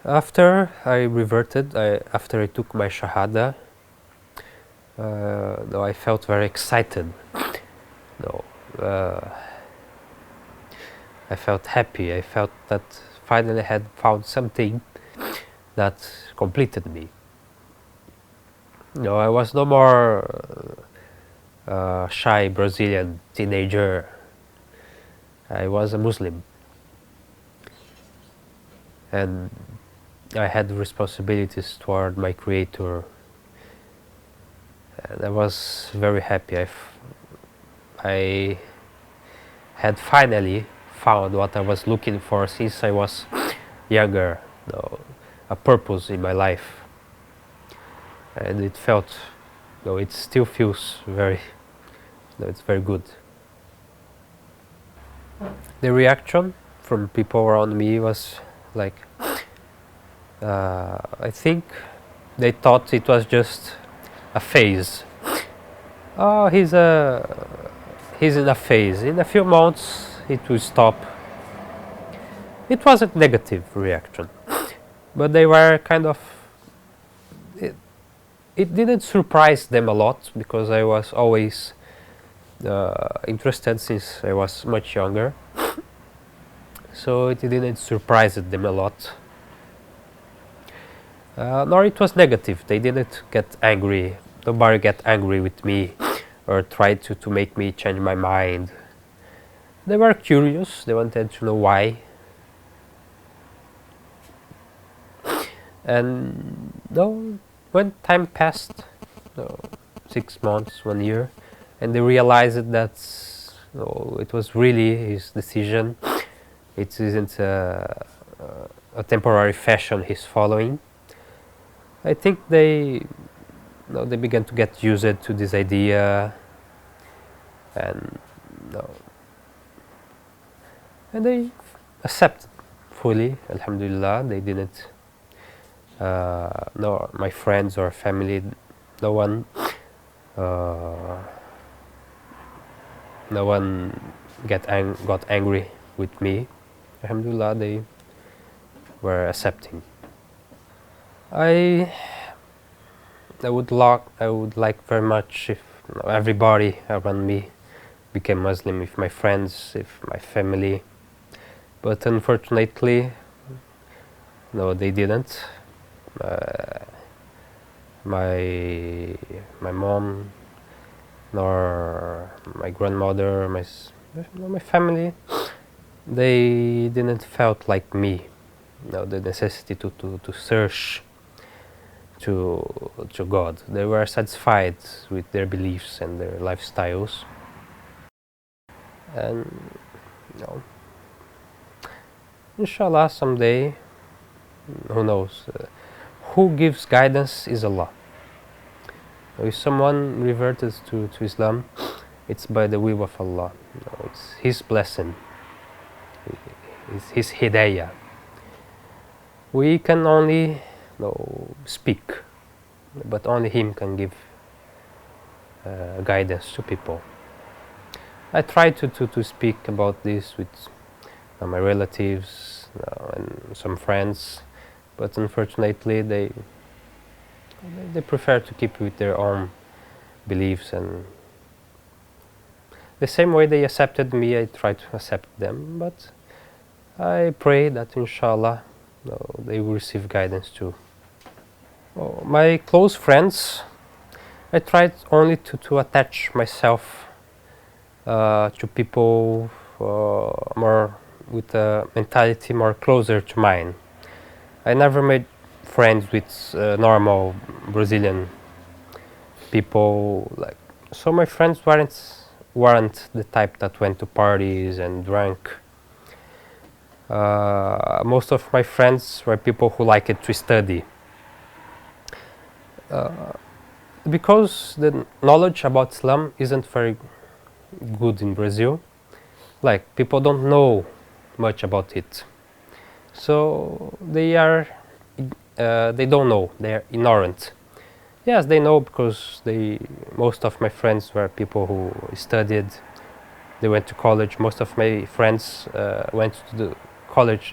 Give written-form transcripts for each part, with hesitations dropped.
After I reverted, after I took my Shahada, though I felt very excited. No, I felt happy. I felt that finally I had found something that completed me. No, I was no more shy Brazilian teenager. I was a Muslim, and I had responsibilities toward my Creator, and I was very happy. I had finally found what I was looking for since I was younger, a purpose in my life, and it felt, it still feels very, it's very good. The reaction from people around me was like, I think they thought it was just a phase. Oh, he's in a phase. In a few months, it will stop. It wasn't negative reaction, but they were kind of. It didn't surprise them a lot because I was always interested since I was much younger. So it didn't surprise them a lot. Nor it was negative. They didn't get angry. Nobody get angry with me or tried to make me change my mind. They were curious. They wanted to know why. And when time passed, 6 months, 1 year, and they realized that it was really his decision. It isn't a temporary fashion he's following. I think they began to get used to this idea, and they accepted fully. Alhamdulillah, they didn't. No, my friends or family, no one got angry with me. Alhamdulillah, they were accepting. I would like very much if everybody around me became Muslim, if my friends, if my family, but unfortunately, no, they didn't. My mom, nor my grandmother, my family, they didn't felt like me. The necessity to search to God. They were satisfied with their beliefs and their lifestyles. And inshallah, someday, who knows? Who gives guidance is Allah. If someone reverted to Islam, it's by the will of Allah. It's His blessing, His hidayah. We can only speak, but only Him can give guidance to people. I try to speak about this with my relatives and some friends, but unfortunately they prefer to keep with their own beliefs, and the same way they accepted me, I try to accept them. But I pray that inshallah they will receive guidance too. My close friends, I tried only to attach myself to people more with a mentality more closer to mine. I never made friends with normal Brazilian people. So my friends weren't the type that went to parties and drank. Most of my friends were people who liked to study. Because the knowledge about Islam isn't very good in Brazil, people don't know much about it. So they don't know, they are ignorant. Yes, they know because most of my friends were people who studied, they went to college. Most of my friends went to the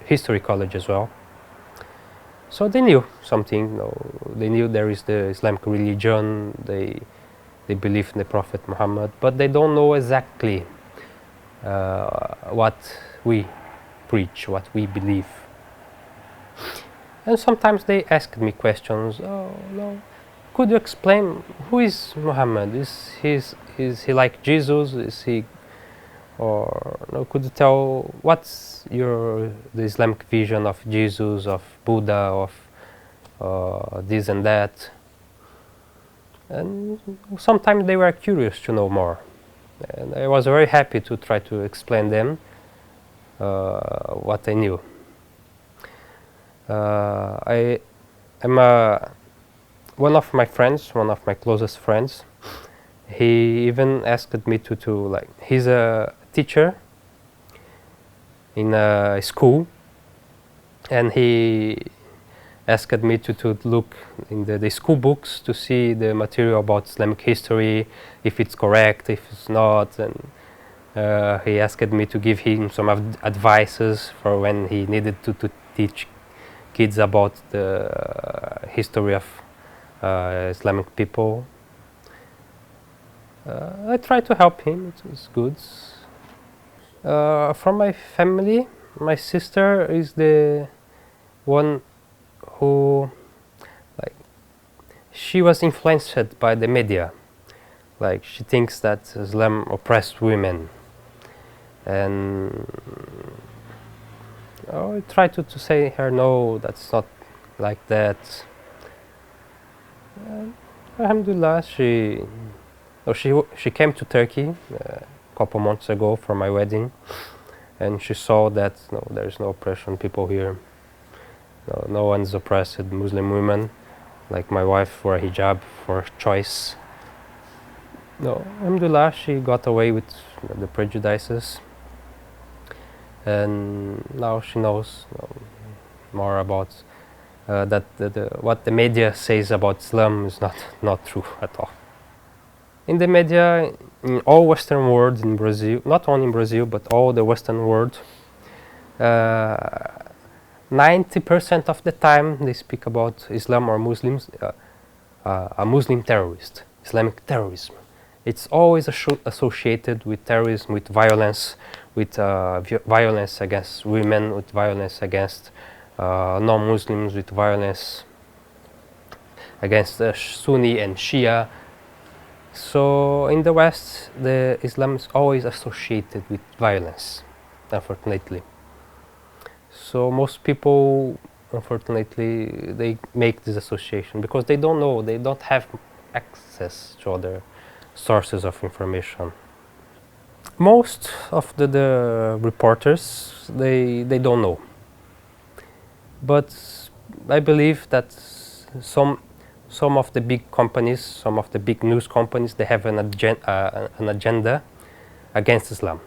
history college as well. So they knew something. They knew there is the Islamic religion. They believe in the Prophet Muhammad, but they don't know exactly what we preach, what we believe. And sometimes they ask me questions. Oh no, could you explain who is Muhammad? Is he like Jesus? Is he, or no? Could you tell what's the Islamic vision of Jesus, of Buddha, of this and that? And sometimes they were curious to know more, and I was very happy to try to explain them what I knew. I am one of my friends, one of my closest friends. He even asked me to like, he's a teacher in a school, and he asked me to look in the school books to see the material about Islamic history, if it's correct, if it's not, and he asked me to give him some advices for when he needed to teach kids about the history of Islamic people. I tried to help him, it was good. From my family, my sister is the one who, like, she was influenced by the media. Like, she thinks that Islam oppressed women, and I tried to say her, no, that's not like that. Alhamdulillah, she came to Turkey a couple months ago for my wedding, and she saw that there is no oppression people here. No one's oppressed Muslim women, like my wife wore a hijab for choice. No, alhamdulillah, she got away with the prejudices, and now she knows more about that what the media says about Islam is not true at all. In the media, in all Western world, in Brazil, not only in Brazil, but all the Western world, 90% of the time they speak about Islam or Muslims, a Muslim terrorist, Islamic terrorism. It's always associated with terrorism, with violence, with violence against women, with violence against non-Muslims, with violence against Sunni and Shia. So in the West, the Islam is always associated with violence, unfortunately. So most people, unfortunately, they make this association because they don't know, they don't have access to other sources of information. Most of the reporters, they don't know. But I believe that some of the big companies, some of the big news companies, they have an agenda against Islam.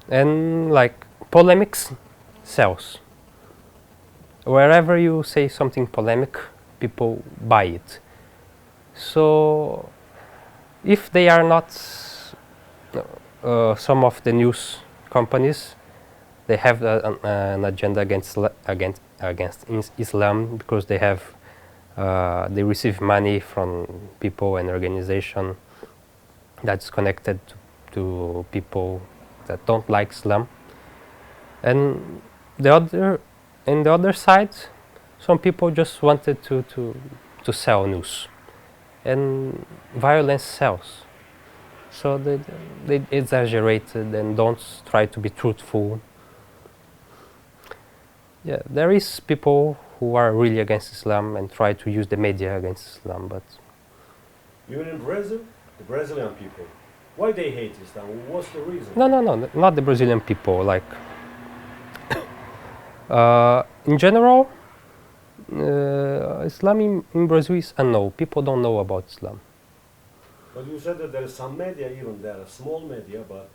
And like polemics sells. Wherever you say something polemic, people buy it. So if they are not some of the news companies, they have an agenda against Islam because they have they receive money from people and organization that's connected to people that don't like Islam. And the other side, some people just wanted to sell news, and violence sells. So they exaggerated and don't try to be truthful. Yeah, there is people who are really against Islam and try to use the media against Islam, but even in Brazil, the Brazilian people, why they hate Islam? What's the reason? No, not the Brazilian people. Like in general, Islam in Brazil is unknown. People don't know about Islam. But you said that there is some media, even there are small media, but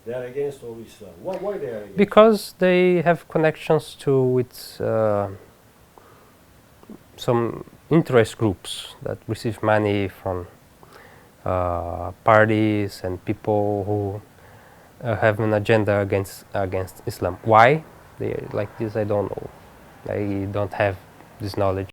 they are against all Islam. Why they are against? Because they have connections with some interest groups that receive money from parties and people who have an agenda against Islam. Why they are like this, I don't know. I don't have this knowledge.